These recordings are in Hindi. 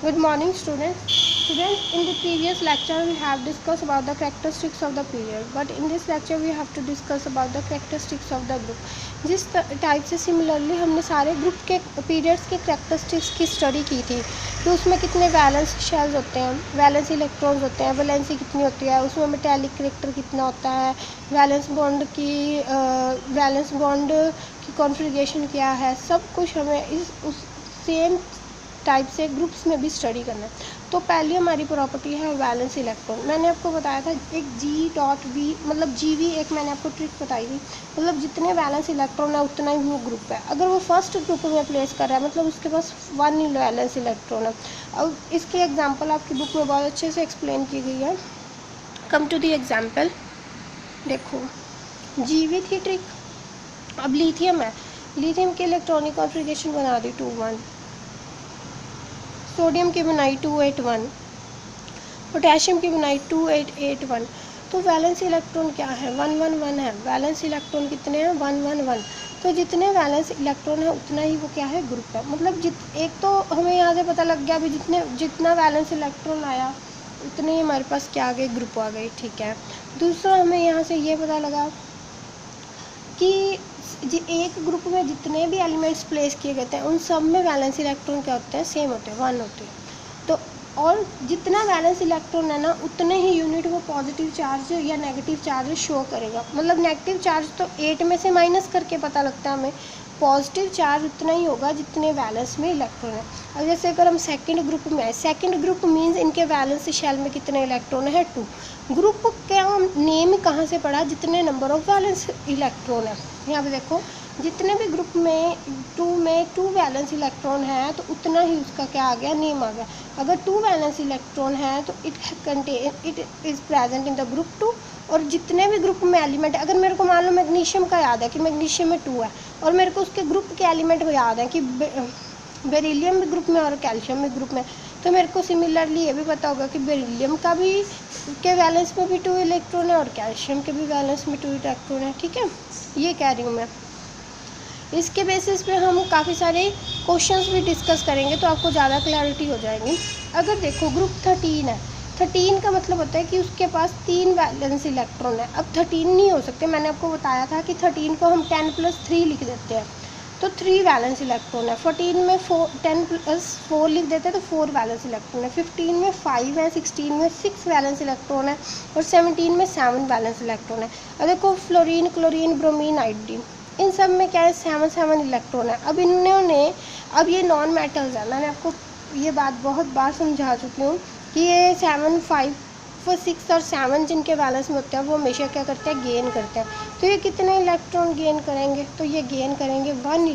Good morning, students. Students, in the previous lecture we have discussed about the characteristics of the period, but in this lecture we have to discuss about the characteristics of the group. जिस टाइप से सिमिलरली हमने सारे ग्रुप के पीरियड्स के characteristics की स्टडी की थी कि उसमें कितने वैलेंस शेल्स होते हैं, वैलेंस इलेक्ट्रॉन्स होते हैं, वैलेंसी कितनी होती है, उसमें मेटालिक कैरेक्टर कितना होता है, वैलेंस बॉन्ड की कॉन्फ़िगरेशन क्या है, सब कुछ हमें उस सेम टाइप से ग्रुप्स में भी स्टडी करना है। तो पहली हमारी प्रॉपर्टी है वैलेंस इलेक्ट्रॉन। मैंने आपको बताया था एक G.V मतलब GV एक मैंने आपको ट्रिक बताई थी, मतलब जितने वैलेंस इलेक्ट्रॉन है उतना ही वो ग्रुप है। अगर वो फर्स्ट ग्रुप में प्लेस कर रहा है मतलब उसके पास 1 वैलेंस इलेक्ट्रॉन है। अब इसकी एग्जाम्पल आपकी बुक में बहुत अच्छे से एक्सप्लेन की गई है। कम टू दी एग्जाम्पल, देखो GV थी ट्रिक। अब लिथियम है, लिथियम की इलेक्ट्रॉनिक कॉन्फ़िगरेशन बना दी 2-1, सोडियम की बनाई 2-8-1, पोटेशियम की बनाई 2-8-8-1। तो वैलेंस इलेक्ट्रॉन क्या है, 1-1-1 है। वैलेंस इलेक्ट्रॉन कितने हैं, 1-1-1। तो जितने वैलेंस इलेक्ट्रॉन है उतना ही वो क्या है, ग्रुप है। मतलब एक तो हमें यहाँ से पता लग गया भी जितना वैलेंस इलेक्ट्रॉन आया उतने ही हमारे पास क्या आ गए, ग्रुप आ गए, ठीक है। दूसरा हमें यहाँ से ये पता लगा कि एक ग्रुप में जितने भी एलिमेंट्स प्लेस किए गए थे उन सब में वैलेंस इलेक्ट्रॉन क्या होते हैं, सेम होते हैं, 1 होते हैं। तो और जितना वैलेंस इलेक्ट्रॉन है ना उतने ही यूनिट वो पॉजिटिव चार्ज या नेगेटिव चार्ज शो करेगा। मतलब नेगेटिव चार्ज तो 8 में से माइनस करके पता लगता है हमें, पॉजिटिव चार्ज उतना ही होगा जितने वैलेंस में इलेक्ट्रॉन है। अब जैसे अगर हम सेकंड ग्रुप में आए, सेकंड ग्रुप मीन्स इनके वैलेंस शेल में कितने इलेक्ट्रॉन है, 2। ग्रुप का नेम कहाँ से पढ़ा, जितने नंबर ऑफ वैलेंस इलेक्ट्रॉन है। यहाँ पे देखो जितने भी ग्रुप में 2 वैलेंस इलेक्ट्रॉन है तो उतना ही उसका क्या आ गया, नेम आ गया। अगर 2 वैलेंस इलेक्ट्रॉन है तो it is present in the group 2। और जितने भी ग्रुप में एलिमेंट, अगर मेरे को मान लो मैग्नीशियम का याद है कि मैग्नीशियम में 2 है और मेरे को उसके ग्रुप के एलिमेंट को याद है कि बेरिलियम भी ग्रुप में और कैल्शियम भी ग्रुप में, तो मेरे को सिमिलरली ये भी पता होगा कि बेरिलियम का भी के वैलेंस में भी 2 इलेक्ट्रॉन है और कैल्शियम के भी वैलेंस में 2 इलेक्ट्रॉन है, ठीक है। ये कह रही हूँ मैं। इसके बेसिस पे हम काफ़ी सारे क्वेश्चंस भी डिस्कस करेंगे तो आपको ज़्यादा क्लैरिटी हो जाएगी। अगर देखो ग्रुप 13 है, 13 का मतलब होता है कि उसके पास 3 वैलेंस इलेक्ट्रॉन है। अब 13 नहीं हो सकते, मैंने आपको बताया था कि 13 को हम 10+3 लिख देते हैं तो 3 वैलेंस इलेक्ट्रॉन है। 14 में 10+4 लिख देते हैं तो 4 वैलेंस इलेक्ट्रॉन है। 15 में 5 है, 16 में 6 वैलेंस इलेक्ट्रॉन है और 17 में 7 वैलेंस इलेक्ट्रॉन है। अब देखो फ्लोरीन, क्लोरीन, ब्रोमीन, आयोडीन, इन सब में क्या है, 7 इलेक्ट्रॉन है। अब ये नॉन मेटल्स है, मैंने आपको ये बात बहुत बार समझा चुकी हूँ कि ये 7, 5, 6 और 7 जिनके वैलेंस में होते हैं वो हमेशा क्या करते हैं, गेन करते हैं। तो ये कितने इलेक्ट्रॉन गेन करेंगे, तो ये गेन करेंगे 1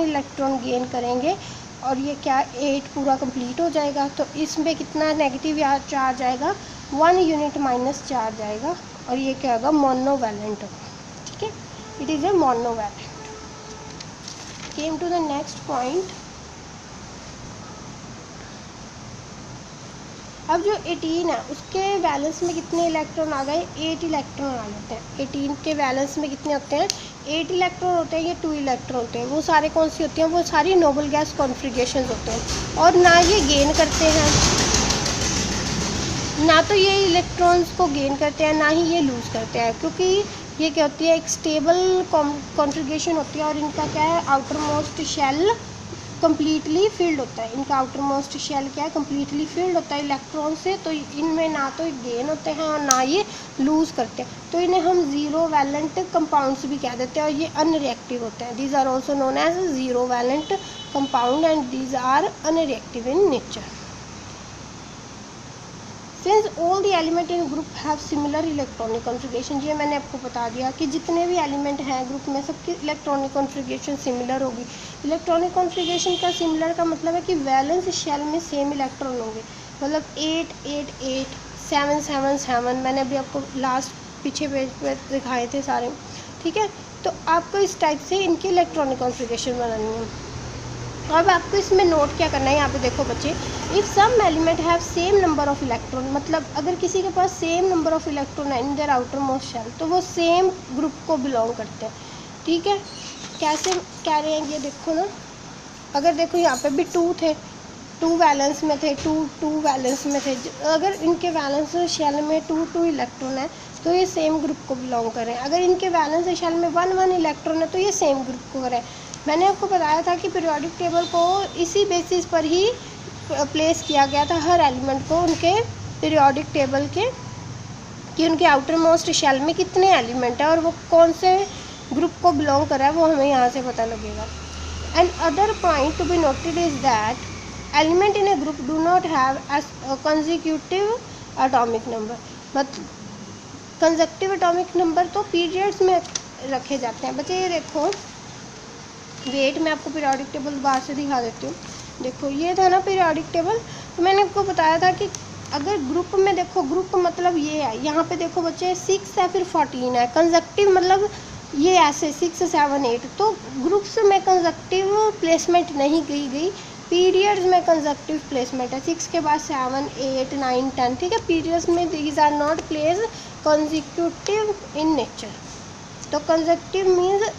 इलेक्ट्रॉन गेन करेंगे। और ये क्या 8 पूरा कंप्लीट हो जाएगा। तो इसमें कितना नेगेटिव चार्ज आएगा, 1 यूनिट माइनस चार्ज आएगा और ये क्या होगा, मोनोवैलेंट होगा, ठीक है। It is a monovalent. Came to the next point. अब जो 18 है उसके वैलेंस में कितने इलेक्ट्रॉन आ गए, 8 इलेक्ट्रॉन आ जाते हैं। 18 के वैलेंस में कितने होते हैं, 8 इलेक्ट्रॉन होते हैं, ये 2 इलेक्ट्रॉन होते हैं। वो सारे कौन सी होती हैं, वो सारी नोबल गैस कॉन्फ़िगरेशंस होते हैं। और ना ये गेन करते हैं, ना तो ये इलेक्ट्रॉन्स को गेन करते हैं ना ही ये लूज़ करते हैं, क्योंकि ये क्या होती है, एक स्टेबल कॉन्फ़िगरेशन होती है। और इनका क्या है, outermost shell completely filled होता है। इनका आउटर मोस्ट शेल क्या है, कम्प्लीटली फिल्ड होता है इलेक्ट्रॉन से। तो इनमें ना तो गेन होते हैं और ना ये लूज़ करते हैं। तो इन्हें हम ज़ीरो वैलेंट कंपाउंड्स भी कह देते हैं और ये अनरिएक्टिव होते हैं। These are also known as zero valent compound and these are unreactive in nature. Since all the element in group have similar electronic configuration, ये मैंने आपको बता दिया कि जितने भी एलिमेंट हैं ग्रुप में सबकी इलेक्ट्रॉनिक कॉन्फ़िगरेशन सिमिलर होगी। इलेक्ट्रॉनिक कॉन्फ़िगरेशन का सिमिलर का मतलब है कि वैलेंस शेल में सेम इलेक्ट्रॉन होंगे। मतलब 8, 8, 8, 7, 7, 7 मैंने अभी आपको लास्ट पीछे पेज पे दिखाए थे सारे, ठीक है। तो आपको इस टाइप से इनकी इलेक्ट्रॉनिक कॉन्फ़िगरेशन बनानी है। अब आपको इसमें नोट क्या करना है, यहाँ पे देखो बच्चे, if some element have same number of electron, मतलब अगर किसी के पास सेम नंबर ऑफ इलेक्ट्रॉन है in their outermost shell तो वो सेम ग्रुप को बिलोंग करते हैं, ठीक है। कैसे कह रहे हैं ये देखो ना, अगर देखो यहाँ पे भी 2 थे 2 वैलेंस में थे, 2 वैलेंस में थे। अगर इनके वैलेंस शेल में 2 इलेक्ट्रॉन है तो ये सेम ग्रुप को बिलोंग करें। अगर इनके वैलेंस शेल में 1 इलेक्ट्रॉन है तो ये सेम ग्रुप को करें। मैंने आपको बताया था कि पीरियोडिक टेबल को इसी बेसिस पर ही प्लेस किया गया था, हर एलिमेंट को उनके पीरियोडिक टेबल के, कि उनके आउटर मोस्ट शेल में कितने एलिमेंट हैं और वो कौन से ग्रुप को बिलोंग कर रहा है, वो हमें यहाँ से पता लगेगा। And other point to be noted is that element in A group do not have consecutive atomic number. मतलब कंसेक्यूटिव एटॉमिक नंबर तो पीरियड्स में रखे जाते हैं। बच्चे ये देखो, वेट मैं आपको पीरियोडिक टेबल बाहर से दिखा देती हूँ। देखो ये था ना पीरियोडिक टेबल, तो मैंने आपको बताया था कि अगर ग्रुप में देखो, ग्रुप मतलब ये है, यहाँ पे देखो बच्चे 6 है फिर 14 है। कंसेक्यूटिव मतलब ये ऐसे 6 7 8, तो ग्रुप्स में कंसेक्यूटिव प्लेसमेंट नहीं की गई, पीरियड्स में कंसेक्यूटिव प्लेसमेंट है। 6 के बाद 7 8 9 10, ठीक है। पीरियड्स में these are not place consecutive in nature. तो कंसेक्यूटिव मीन्स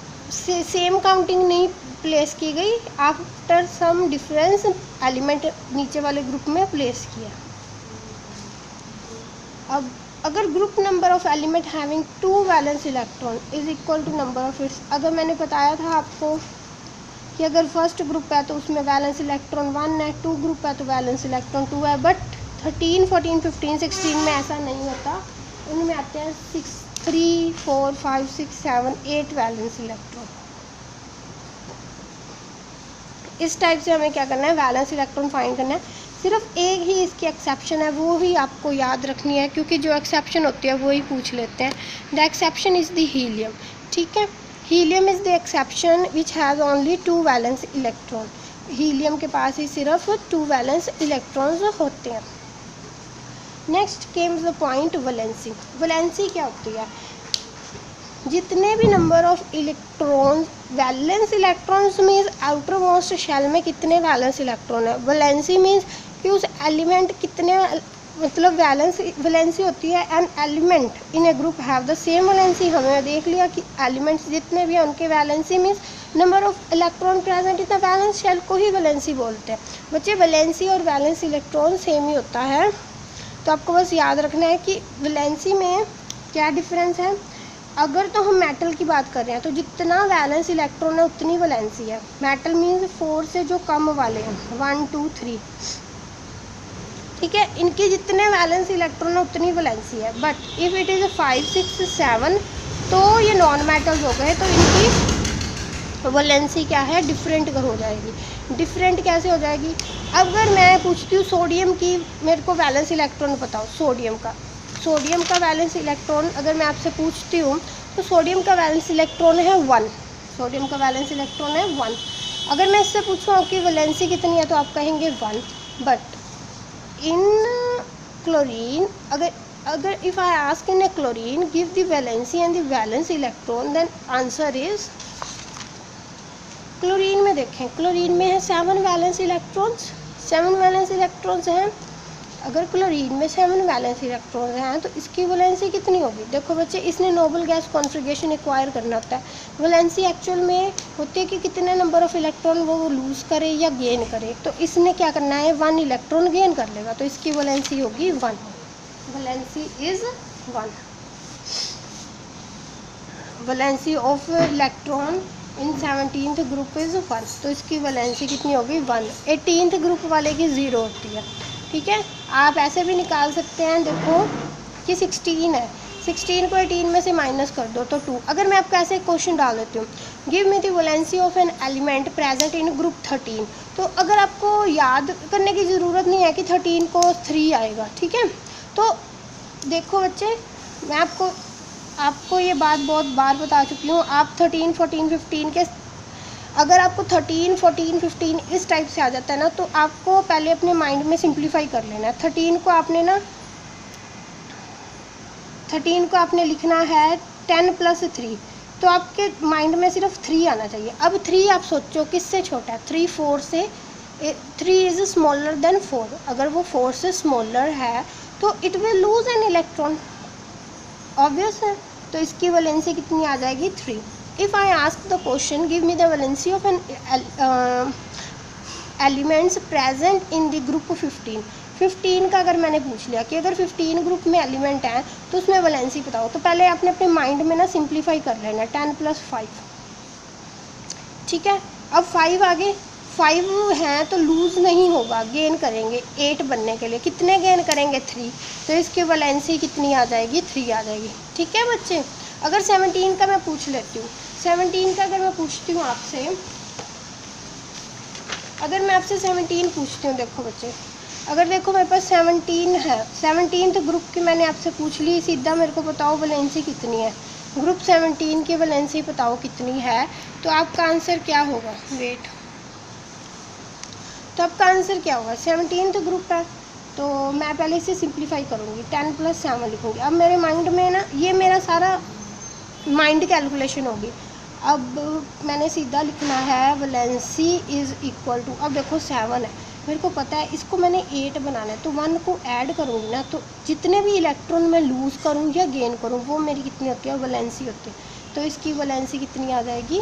सेम काउंटिंग नहीं प्लेस की गई, आफ्टर सम डिफरेंस एलिमेंट नीचे वाले ग्रुप में प्लेस किया। अब अगर group number of element having 2 valence electron is equal to number of its, अगर मैंने बताया था आपको कि अगर फर्स्ट ग्रुप है तो उसमें वैलेंस इलेक्ट्रॉन 1 है, 2 ग्रुप है तो वैलेंस इलेक्ट्रॉन 2 है। बट 13 14 15 16 में ऐसा नहीं होता, उनमें आते हैं 6 3 4 5 6 7 8 वैलेंस इलेक्ट्रॉन। इस टाइप से हमें क्या करना है, वैलेंस इलेक्ट्रॉन फाइंड करना है। सिर्फ एक ही इसकी एक्सेप्शन है, वो ही आपको याद रखनी है, क्योंकि जो एक्सेप्शन होती है वो ही पूछ लेते हैं। The exception is the helium, ठीक है। Helium is the exception which has only 2 valence electron. Helium के पास ही सिर्फ 2 वैलेंस इलेक्ट्रॉन्स होते हैं। Next comes the point valency. Valency क्या होती है, जितने भी number of electrons, valence electrons means outermost shell में कितने वैलेंस इलेक्ट्रॉन है। वैलेंसी मीन्स कि उस एलिमेंट कितने, मतलब वैलेंसी होती है an element in A group have the same valency. हमें देख लिया कि एलिमेंट्स जितने भी हैं उनके valency means number of electron present in the valence shell को ही वैलेंसी बोलते हैं। बच्चे वैलेंसी और वैलेंस इलेक्ट्रॉन सेम ही होता है, तो आपको बस याद रखना है कि वैलेंसी में क्या डिफरेंस है। अगर तो हम मेटल की बात कर रहे हैं तो जितना वैलेंस इलेक्ट्रॉन है उतनी वैलेंसी है। मेटल मीन्स 4 से जो कम वाले हैं, 1 2 3, ठीक है। इनके जितने वैलेंस इलेक्ट्रॉन है उतनी वैलेंसी है। बट इफ़ इट इज़ 5 6 7 तो ये नॉन मेटल्स हो गए, तो इनकी वैलेंसी क्या है, डिफरेंट हो जाएगी। डिफरेंट कैसे हो जाएगी, अगर मैं पूछती हूँ सोडियम की, मेरे को वैलेंस इलेक्ट्रॉन बताओ सोडियम का वैलेंस इलेक्ट्रॉन अगर मैं आपसे पूछती हूँ तो सोडियम का वैलेंस इलेक्ट्रॉन है 1। सोडियम का वैलेंस इलेक्ट्रॉन है 1। अगर मैं इससे पूछूँ आपकी वैलेंसी कितनी है तो आप कहेंगे 1। बट इन क्लोरीन, अगर if I ask in a chlorine give the valency and the valence electron, then answer is, chlorine में देखें, क्लोरीन में है 7 वैलेंस इलेक्ट्रॉन्स, 7 वैलेंस इलेक्ट्रॉन्स हैं। अगर क्लोरीन में 7 वैलेंस इलेक्ट्रॉन्स हैं तो इसकी वैलेंसी कितनी होगी। देखो बच्चे, इसने नोबल गैस कॉन्फ़िगरेशन एक्वायर करना होता है। वैलेंसी एक्चुअल में होती है कि कितने नंबर ऑफ इलेक्ट्रॉन वो लूज़ करे या गेन करे, तो इसने क्या करना है, 1 इलेक्ट्रॉन गेन कर लेगा, तो इसकी वैलेंसी होगी 1। Valency is 1। Valency of electron in 17th group is 1, तो इसकी वैलेंसी कितनी होगी 1। 18th ग्रुप वाले की 0 होती है, ठीक है। आप ऐसे भी निकाल सकते हैं, देखो कि 16 है, 16 को 18 में से माइनस कर दो तो 2। अगर मैं आपको ऐसे क्वेश्चन डाल देती हूँ, give me the valency of an element present in group 13, तो अगर आपको याद करने की ज़रूरत नहीं है कि 13 को 3 आएगा, ठीक है। तो देखो बच्चे, मैं आपको ये बात बहुत बार बता चुकी हूँ। आप 13 14 15 के, अगर आपको 13 14 15 इस टाइप से आ जाता है ना, तो आपको पहले अपने माइंड में सिंप्लीफाई कर लेना है। 13 को आपने लिखना है 10 + 3, तो आपके माइंड में सिर्फ 3 आना चाहिए। अब 3 आप सोचो किससे छोटा है, 3 4 से, 3 इज़ स्मॉलर देन 4। अगर वो 4 से स्मॉलर है तो it will lose an electron, obvious है। तो इसकी वैलेंसी कितनी आ जाएगी, 3। If I ask the question, give me the valency of an elements present in the group 15 का अगर मैंने पूछ लिया कि अगर 15 ग्रुप में एलिमेंट हैं तो उसमें वैलेंसी बताओ, तो पहले आपने अपने माइंड में ना सिंप्लीफाई कर लेना, 10 + 5, ठीक है। अब 5 आगे, 5 हैं तो लूज़ नहीं होगा, गेन करेंगे 8 बनने के लिए, कितने गेन करेंगे 3, तो इसकी वैलेंसी कितनी आ जाएगी 3 आ जाएगी, ठीक है बच्चे। अगर 17 का मैं पूछ लेती हूँ, 17 का अगर मैं पूछती हूँ आपसे, अगर मैं आपसे 17 पूछती हूँ, देखो बच्चे, अगर देखो मेरे पास 17 है, 17th ग्रुप की मैंने आपसे पूछ ली, सीधा मेरे को बताओ वैलेंसी कितनी है, ग्रुप 17 की वैलेंसी बताओ कितनी है, तो आपका आंसर क्या होगा, वेट, तो आपका आंसर क्या होगा, 17th ग्रुप है तो मैं पहले इसे सिंप्लीफाई करूँगी, 10 + 7 लिखूँगी। अब मेरे माइंड में ना ये मेरा सारा माइंड कैलकुलेशन होगी। अब मैंने सीधा लिखना है वैलेंसी इज़ इक्वल टू, अब देखो 7 है, मेरे को पता है इसको मैंने 8 बनाना है, तो 1 को ऐड करूँगी ना, तो जितने भी इलेक्ट्रॉन मैं लूज़ करूँ या गेन करूँ वो मेरी कितनी होती है, वैलेंसी होती है, तो इसकी वैलेंसी कितनी आ जाएगी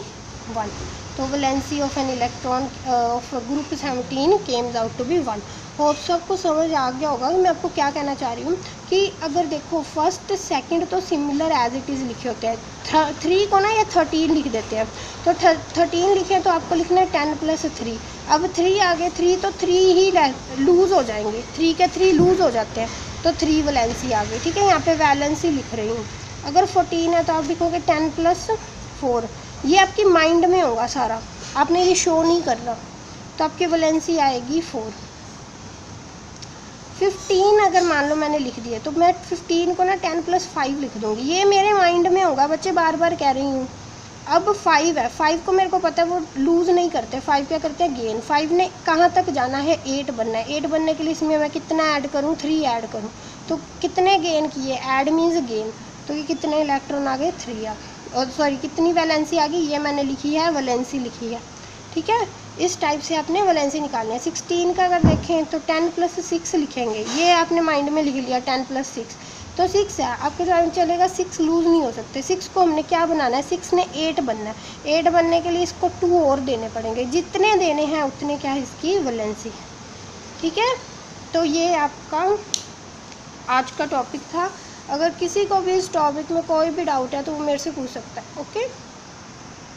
1, तो valency of an electron of group 17 comes out to be 1। Hope सबको समझ आ गया होगा कि मैं आपको क्या कहना चाह रही हूँ, कि अगर देखो फर्स्ट सेकंड तो सिमिलर एज इट इज़ लिखे होते हैं, 3 को ना या 13 लिख देते हैं, तो 13 लिखे तो आपको लिखना है 10 + 3, अब 3 आगे 3 तो 3 ही लूज़ हो जाएंगे, 3 के 3 लूज़ हो जाते हैं, तो 3 वैलेंसी आ गई, ठीक है। यहाँ पे वैलेंसी लिख रही हूँ, अगर 14 है तो आप लिखोगे 10 + 4, ये आपकी माइंड में होगा सारा, आपने ये शो नहीं करना, तो आपकी वैलेंसी आएगी 4। 15 अगर मान लो मैंने लिख दिया तो मैं 15 को ना 10 + 5 लिख दूँगी, ये मेरे माइंड में होगा बच्चे, बार बार कह रही हूँ। अब 5 है, 5 को मेरे को पता है वो लूज़ नहीं करते, 5 क्या करते हैं गेन, 5 ने कहाँ तक जाना है 8 बनना है, 8 बनने के लिए इसमें मैं कितना ऐड करूँ, 3 ऐड करूँ, तो कितने गेन किए, ऐड मीन्स गेन, तो ये कितने इलेक्ट्रॉन आ गए 3 आ गए, और सॉरी कितनी वैलेंसी आ गई, ये मैंने लिखी है वैलेंसी लिखी है, ठीक है। इस टाइप से आपने वैलेंसी निकालनी है। 16 का अगर देखें तो 10 + 6 लिखेंगे, ये आपने माइंड में लिख लिया 10 + 6, तो 6 है आपके साथ चलेगा, 6 लूज़ नहीं हो सकते, 6 को हमने क्या बनाना है, 6 ने 8 बनना है, 8 बनने के लिए इसको 2 और देने पड़ेंगे, जितने देने हैं उतने क्या है इसकी वैलेंसी, ठीक है। तो ये आपका आज का टॉपिक था, अगर किसी को भी इस टॉपिक में कोई भी डाउट है तो वो मेरे से पूछ सकता है, ओके।